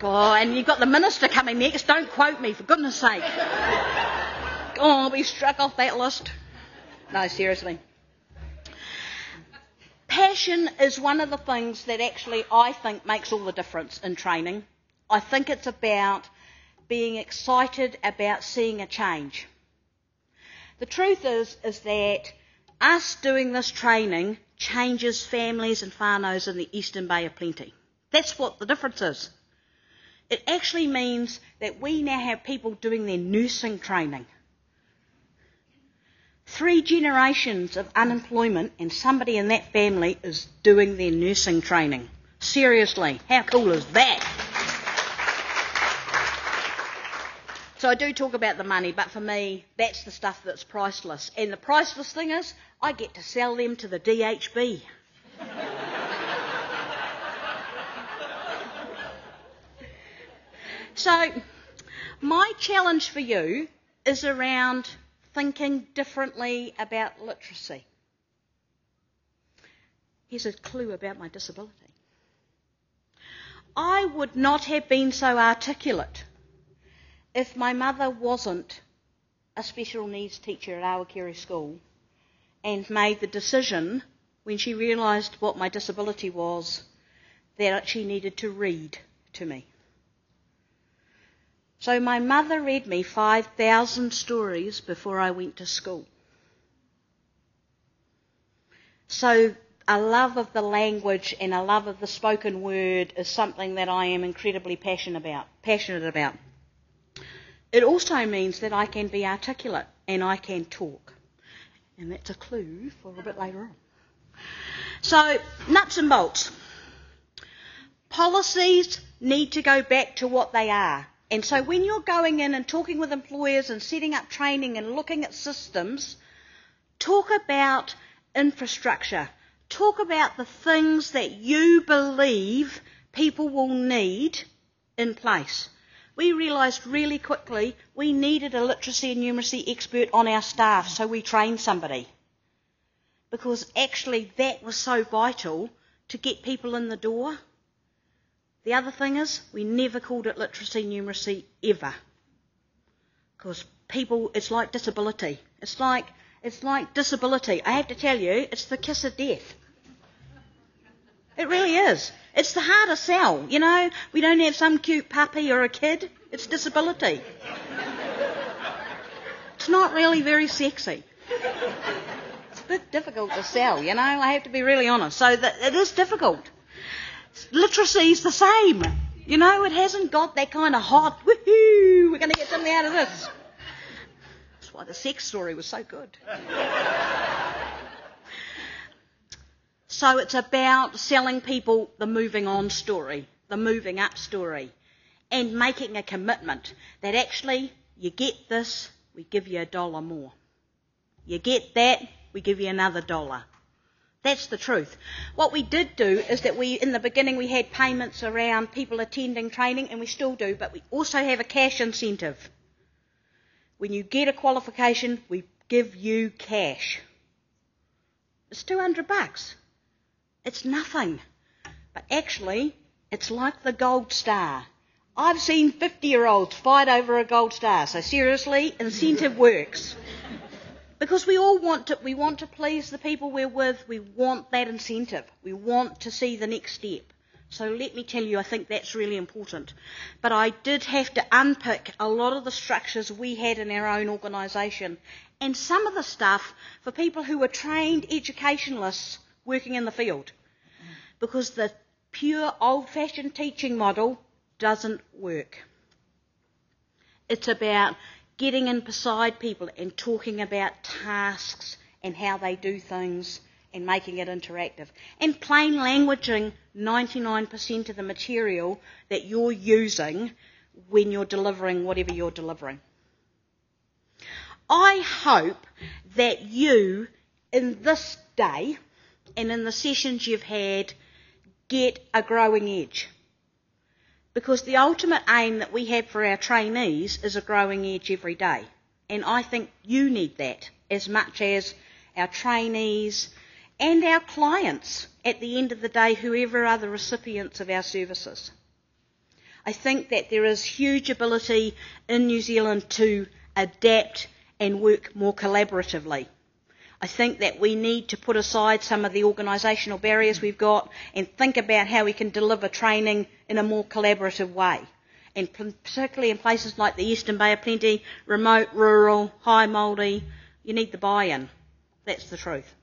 Oh, and you've got the minister coming next. Don't quote me, for goodness sake. Oh, I'll be struck off that list. No, seriously. Passion is one of the things that actually I think makes all the difference in training. I think it's about being excited about seeing a change. The truth is that us doing this training changes families and whānaus in the Eastern Bay of Plenty. That's what the difference is. It actually means that we now have people doing their nursing training. 3 generations of unemployment and somebody in that family is doing their nursing training. Seriously, how cool is that? So I do talk about the money, but for me, that's the stuff that's priceless. And the priceless thing is, I get to sell them to the DHB. So my challenge for you is around thinking differently about literacy. Here's a clue about my disability. I would not have been so articulate if my mother wasn't a special needs teacher at Awakere School and made the decision, when she realised what my disability was, that she needed to read to me. So my mother read me 5,000 stories before I went to school. So a love of the language and a love of the spoken word is something that I am incredibly passionate about. It also means that I can be articulate and I can talk. And that's a clue for a bit later on. So, nuts and bolts. Policies need to go back to what they are. And so when you're going in and talking with employers and setting up training and looking at systems, talk about infrastructure. Talk about the things that you believe people will need in place. We realised really quickly we needed a literacy and numeracy expert on our staff, so we trained somebody. Because actually that was so vital to get people in the door. The other thing is, we never called it literacy, numeracy, ever. Because people, it's like disability. It's like disability. I have to tell you, it's the kiss of death. It really is. It's the hardest sell, you know. We don't have some cute puppy or a kid. It's disability. It's not really very sexy. It's a bit difficult to sell, you know. I have to be really honest. So it is difficult. Literacy's the same. You know, it hasn't got that kind of hot, woohoo, we're going to get something out of this. That's why the sex story was so good. So it's about selling people the moving on story, the moving up story, and making a commitment that actually, you get this, we give you $1 more. You get that, we give you another $1. That's the truth. What we did do is that in the beginning, we had payments around people attending training, and we still do, but we also have a cash incentive. When you get a qualification, we give you cash. It's $200. It's nothing. But actually, it's like the gold star. I've seen 50-year-olds fight over a gold star. So seriously, incentive works. Because we all want to please the people we're with. We want that incentive. We want to see the next step. So let me tell you, I think that's really important. But I did have to unpick a lot of the structures we had in our own organisation. And some of the stuff for people who were trained educationalists working in the field. Because the pure old-fashioned teaching model doesn't work. It's about getting in beside people and talking about tasks and how they do things and making it interactive. And plain languaging 99% of the material that you're using when you're delivering whatever you're delivering. I hope that you, in this day and in the sessions you've had, get a growing edge. Because the ultimate aim that we have for our trainees is a growing edge every day. And I think you need that as much as our trainees and our clients at the end of the day, whoever are the recipients of our services. I think that there is huge ability in New Zealand to adapt and work more collaboratively. I think that we need to put aside some of the organisational barriers we've got and think about how we can deliver training in a more collaborative way. And particularly in places like the Eastern Bay of Plenty, remote, rural, high Māori, you need the buy-in. That's the truth.